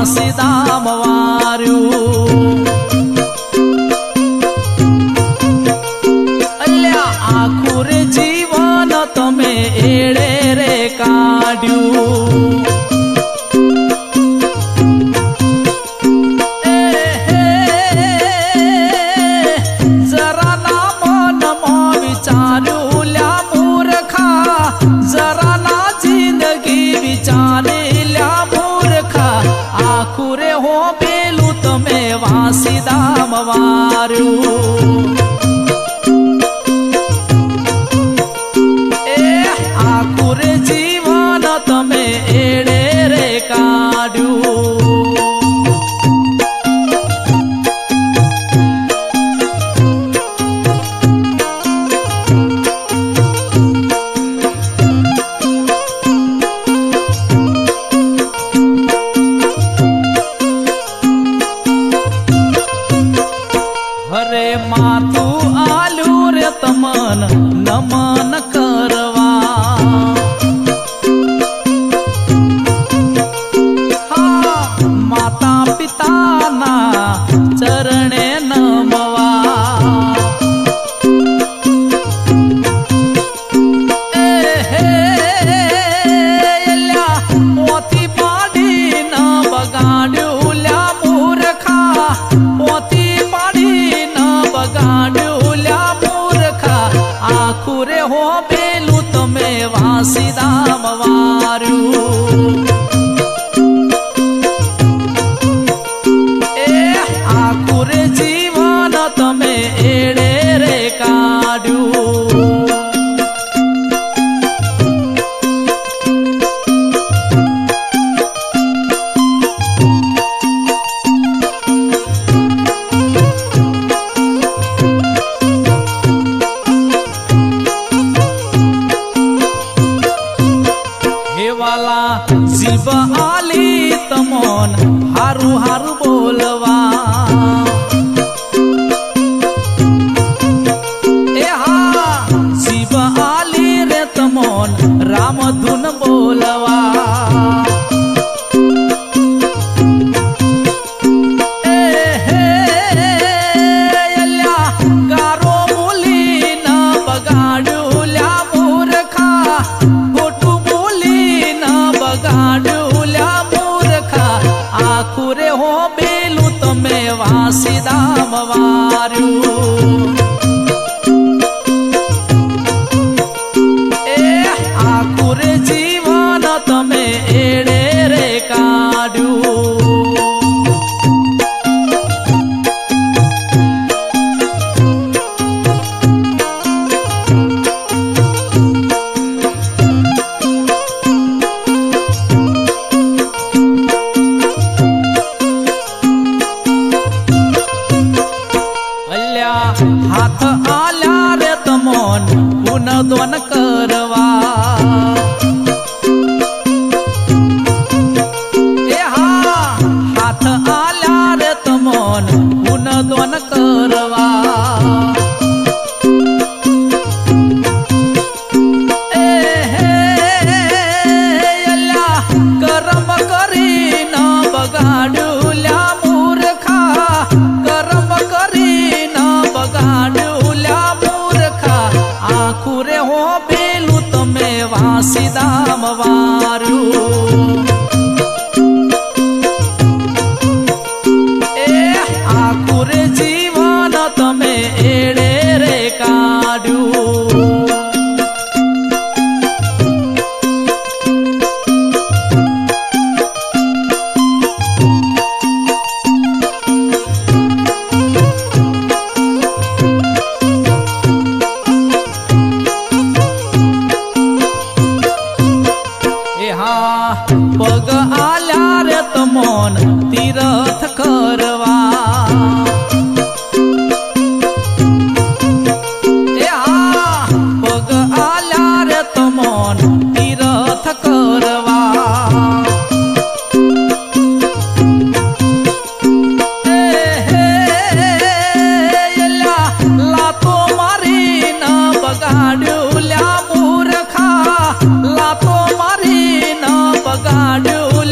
વાસીદામ વાર્યું અલ્યા આખું રે જીવન તમે એળે રે કાઢ્યું વાસીદામ વાર્યું એ આખું રે જીવન તમે એળે રે કાઢ્યું અરે માતું આલ્યું રે તમન નમન કરવા હા માતા પિતાના ચરણે નમવા પોથી પાડી ન બગાડ્યું લ્યા મૂર્ખા પોથી બગાડ્યું મૂર્ખા આખું રે હો પેલું તમે વાસીદામ વાર્યું એ આખું રે જીવન તમે એળે રે કાઢ્યું જીભ આલી તમોન હારું હારું બોલવા એ હા જીભ આલી રે તમોન રામધૂન બોલવા ગારો બોલી ન બગાડ્યું લ્યા મૂર્ખા બગાડ્યું મૂર્ખા આખું રે હો બેલું તમે વાસીદામ વાર્યું એ આખું રે જીવન તમે એળે રે કાઢ્યું હાથ આલ્યા રે તમોન પુનદોન કરવા એ હા હાથ આલ્યા રે તમોન પુનદોન કરવા કરમ કરી ન બગાડ્યું લ્યા મૂર્ખા કરમ કરી ન બગાડ્યું લ્યા મૂર્ખા આખું રે હો પેલું તમે વાસીદામ વાર્યું એ આખું રે જીવન તમે એળે રે કાઢ્યું પગ આલ્યા રે તમોન તીરથ કરવા એ હા પગ આલ્યા રે તમોન તીરથ કરવા લાતો મારી ન બગાડ્યું લ્યા મૂર્ખા લાતો મારી ન બગાડ્યું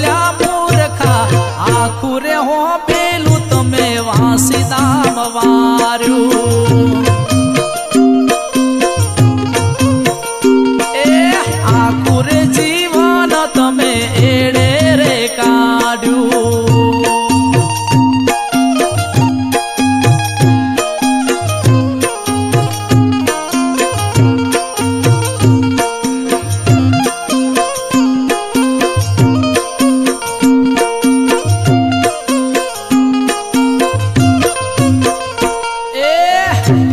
કેડે રે કાઢ્યું.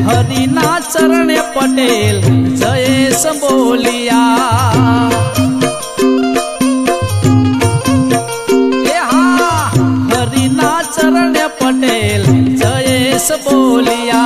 હરિના ચરણે પટેલ જયેશ બોલિયા. એ હા હરિના ચરણે પટેલ જયેશ બોલિયા.